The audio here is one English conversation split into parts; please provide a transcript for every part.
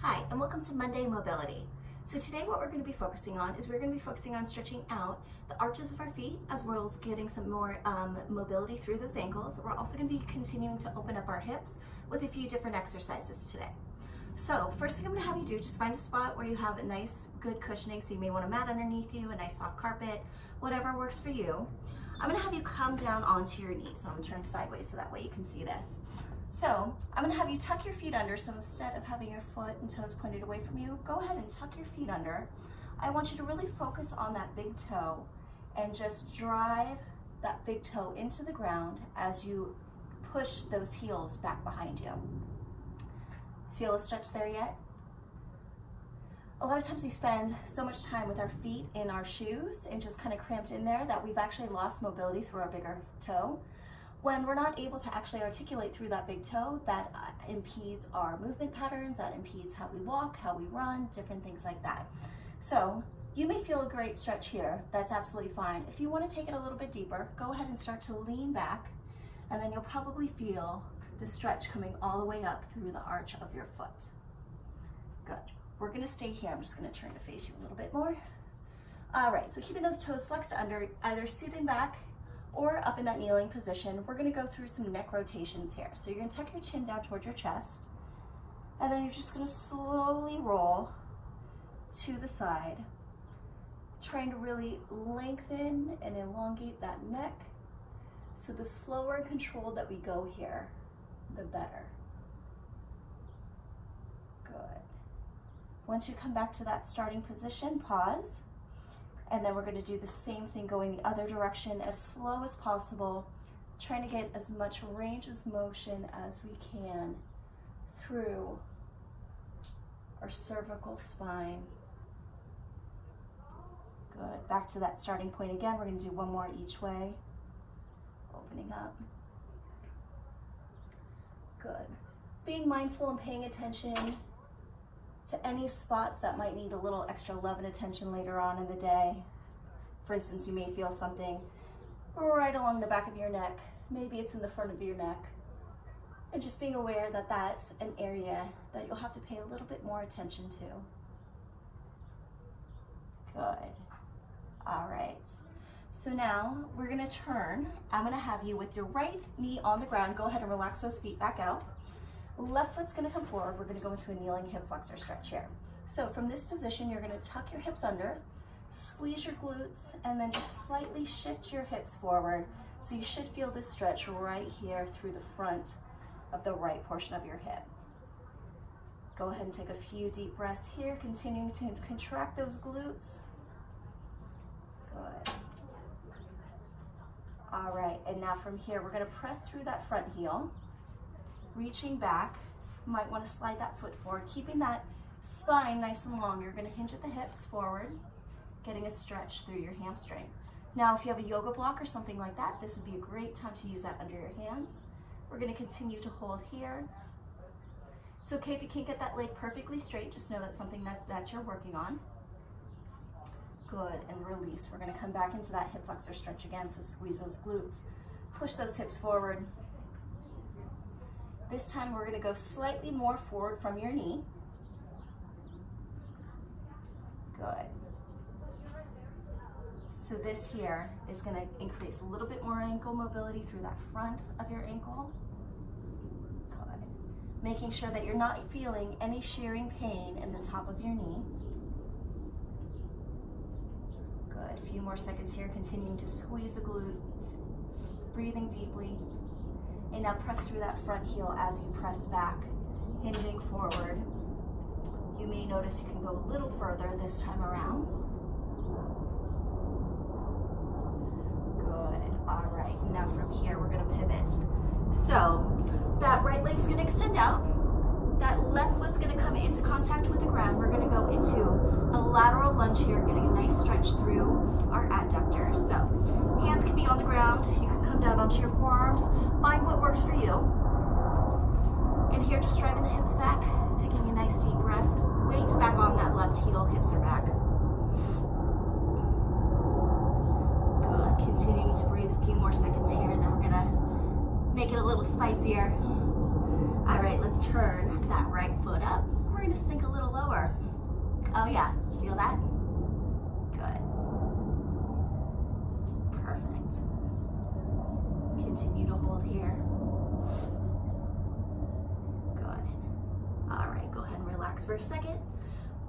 Hi, and welcome to Monday Mobility. So today what we're going to be focusing on is we're going to be focusing on stretching out the arches of our feet as well as getting some more mobility through those ankles. We're also going to be continuing to open up our hips with a few different exercises today. So first thing I'm going to have you do, just find a spot where you have a nice good cushioning. So you may want a mat underneath you, a nice soft carpet, whatever works for you. I'm going to have you come down onto your knees. I'm going to turn sideways so that way you can see this. So I'm going to have you tuck your feet under. So instead of having your foot and toes pointed away from you, go ahead and tuck your feet under. I want you to really focus on that big toe and just drive that big toe into the ground as you push those heels back behind you. Feel a stretch there yet? A lot of times we spend so much time with our feet in our shoes and just kind of cramped in there that we've actually lost mobility through our bigger toe. When we're not able to actually articulate through that big toe, that impedes our movement patterns, that impedes how we walk, how we run, different things like that. So you may feel a great stretch here. That's absolutely fine. If you want to take it a little bit deeper, go ahead and start to lean back, and then you'll probably feel the stretch coming all the way up through the arch of your foot. Good. We're going to stay here. I'm just going to turn to face you a little bit more. All right, so keeping those toes flexed under, either sitting back or up in that kneeling position, we're going to go through some neck rotations here. So you're going to tuck your chin down towards your chest, and then you're just going to slowly roll to the side, trying to really lengthen and elongate that neck. So the slower and controlled that we go here, the better. Good. Once you come back to that starting position, pause. And then we're going to do the same thing going the other direction as slow as possible, trying to get as much range of motion as we can through our cervical spine. Good. Back to that starting point again. We're going to do one more each way. Opening up. Good. Being mindful and paying attention to any spots that might need a little extra love and attention later on in the day. For instance, you may feel something right along the back of your neck. Maybe it's in the front of your neck. And just being aware that that's an area that you'll have to pay a little bit more attention to. Good. All right. So now we're going to turn. I'm going to have you with your right knee on the ground. Go ahead and relax those feet back out. Left foot's going to come forward. We're going to go into a kneeling hip flexor stretch here. So from this position, you're going to tuck your hips under, squeeze your glutes, and then just slightly shift your hips forward. So you should feel this stretch right here through the front of the right portion of your hip. Go ahead and take a few deep breaths here, continuing to contract those glutes. Good. All right, and now from here, we're going to press through that front heel. Reaching back, you might want to slide that foot forward, keeping that spine nice and long. You're going to hinge at the hips forward, getting a stretch through your hamstring. Now, if you have a yoga block or something like that, this would be a great time to use that under your hands. We're going to continue to hold here. It's okay if you can't get that leg perfectly straight, just know that's something that you're working on. Good, and release. We're going to come back into that hip flexor stretch again, so squeeze those glutes, push those hips forward. This time we're going to go slightly more forward from your knee. Good. So this here is going to increase a little bit more ankle mobility through that front of your ankle. Good. Making sure that you're not feeling any shearing pain in the top of your knee. Good. A few more seconds here, continuing to squeeze the glutes, breathing deeply. And now press through that front heel as you press back, hinging forward. You may notice you can go a little further this time around. Good. All right. Now from here, we're going to pivot. So that right leg's going to extend out. That left foot's going to come into contact with the ground. We're going to go into a lateral lunge here, getting a nice stretch through our adductors. So hands can be on the ground. You can come down onto your forearms. Find what works for you. And here, just driving the hips back, taking a nice deep breath. Weight's back on that left heel, hips are back. Good, continuing to breathe a few more seconds here, and then we're gonna make it a little spicier. All right, let's turn that right foot up. We're gonna sink a little Oh yeah, feel that? Good. Perfect. Continue to hold here. Good. All right, go ahead and relax for a second.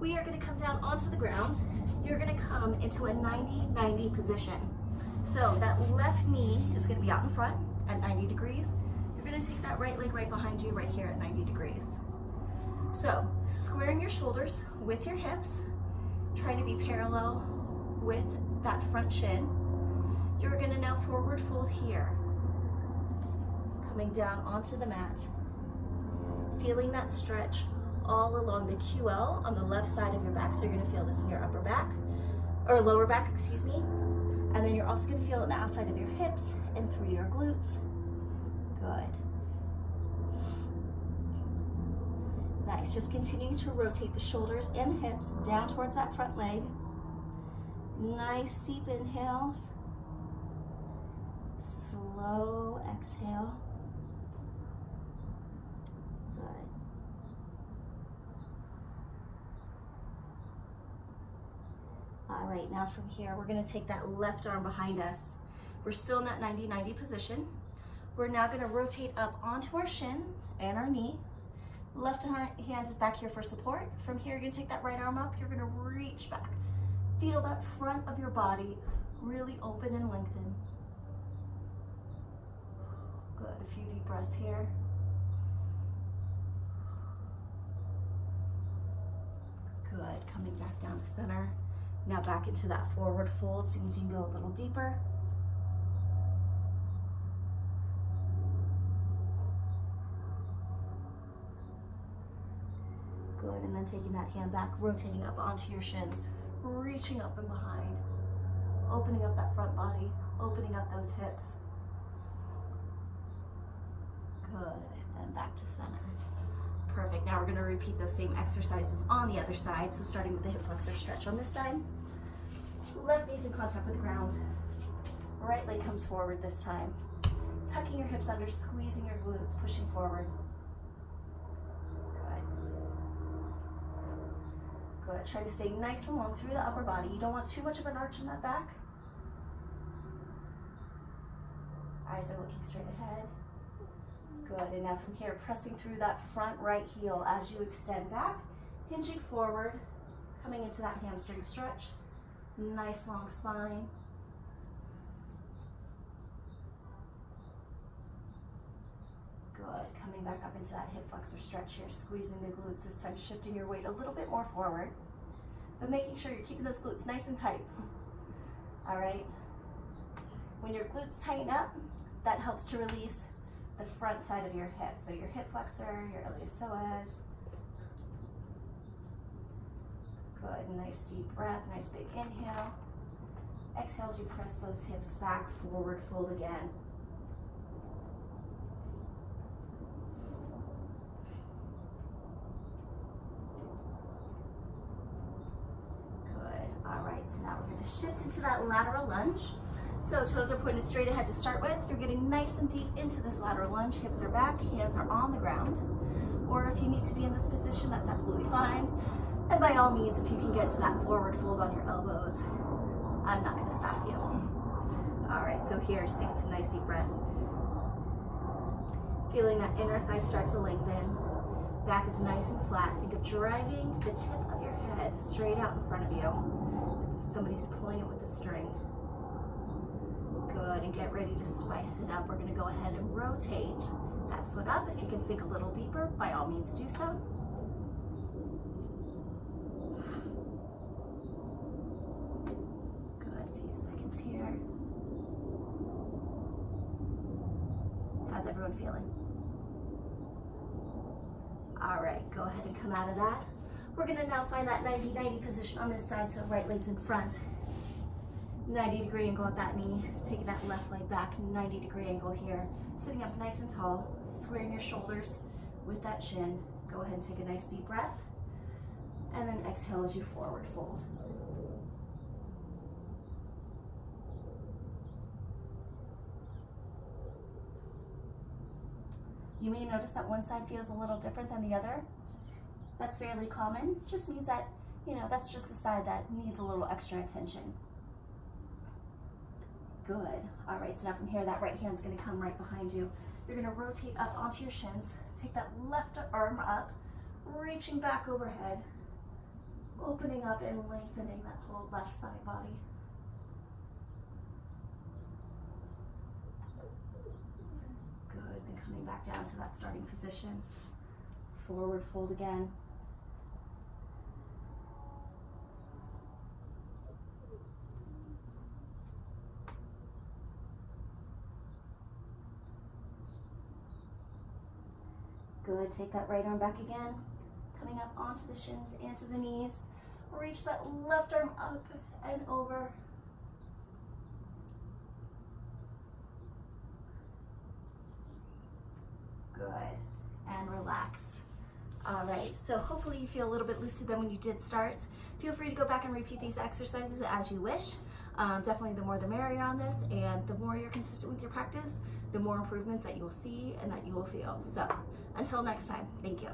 We are gonna come down onto the ground. You're gonna come into a 90-90 position. So that left knee is gonna be out in front at 90 degrees. You're gonna take that right leg right behind you right here at 90 degrees. So squaring your shoulders with your hips, trying to be parallel with that front shin. You're gonna now forward fold here. Coming down onto the mat. Feeling that stretch all along the QL on the left side of your back. So you're gonna feel this in your upper back, or lower back, excuse me. And then you're also gonna feel it on the outside of your hips and through your glutes. Good. Nice, just continuing to rotate the shoulders and the hips down towards that front leg. Nice deep inhales. Slow exhale. Good. All right, now from here, we're gonna take that left arm behind us. We're still in that 90-90 position. We're now gonna rotate up onto our shins and our knee. Left hand is back here for support. From here, you're gonna take that right arm up. You're gonna reach back. Feel that front of your body really open and lengthen. Good, a few deep breaths here. Good, coming back down to center. Now back into that forward fold, see if you can go a little deeper. Good, and then taking that hand back, rotating up onto your shins, reaching up and behind, opening up that front body, opening up those hips. Good, and back to center. Perfect, now we're gonna repeat those same exercises on the other side. So starting with the hip flexor stretch on this side. Left knee's in contact with the ground. Right leg comes forward this time. Tucking your hips under, squeezing your glutes, pushing forward. Good, try to stay nice and long through the upper body. You don't want too much of an arch in that back. Eyes are looking straight ahead. Good, and now from here, pressing through that front right heel as you extend back, hinging forward, coming into that hamstring stretch. Nice long spine. Good, coming back up into that hip flexor stretch here, squeezing the glutes, this time shifting your weight a little bit more forward, but making sure you're keeping those glutes nice and tight. All right, when your glutes tighten up, that helps to release the front side of your hip. So your hip flexor, your iliopsoas. Good, nice deep breath, nice big inhale. Exhale as you press those hips back, forward fold again. Good, all right, so now we're gonna shift into that lateral lunge. So toes are pointed straight ahead to start with. You're getting nice and deep into this lateral lunge. Hips are back, hands are on the ground. Or if you need to be in this position, that's absolutely fine. And by all means, if you can get to that forward fold on your elbows, I'm not gonna stop you. All right, so here, just taking some nice deep breaths. Feeling that inner thigh start to lengthen. Back is nice and flat. Think of driving the tip of your head straight out in front of you, as if somebody's pulling it with a string. Good, and get ready to spice it up. We're gonna go ahead and rotate that foot up. If you can sink a little deeper, by all means do so. Good, few seconds here. How's everyone feeling? All right, go ahead and come out of that. We're gonna now find that 90-90 position on this side, so right leg's in front. 90-degree angle at that knee, taking that left leg back, 90-degree angle here. Sitting up nice and tall, squaring your shoulders with that shin. Go ahead and take a nice deep breath, and then exhale as you forward fold. You may notice that one side feels a little different than the other. That's fairly common. Just means that You know, that's just the side that needs a little extra attention. Good. All right, so now from here, that right hand's gonna come right behind you. You're gonna rotate up onto your shins, take that left arm up, reaching back overhead, opening up and lengthening that whole left side body. Good, then coming back down to that starting position. Forward fold again. Good, take that right arm back again, coming up onto the shins and to the knees. Reach that left arm up and over. Good, and relax. All right, so hopefully you feel a little bit looser than when you did start. Feel free to go back and repeat these exercises as you wish. Definitely the more the merrier on this, and the more you're consistent with your practice, the more improvements that you will see and that you will feel. So until next time, thank you.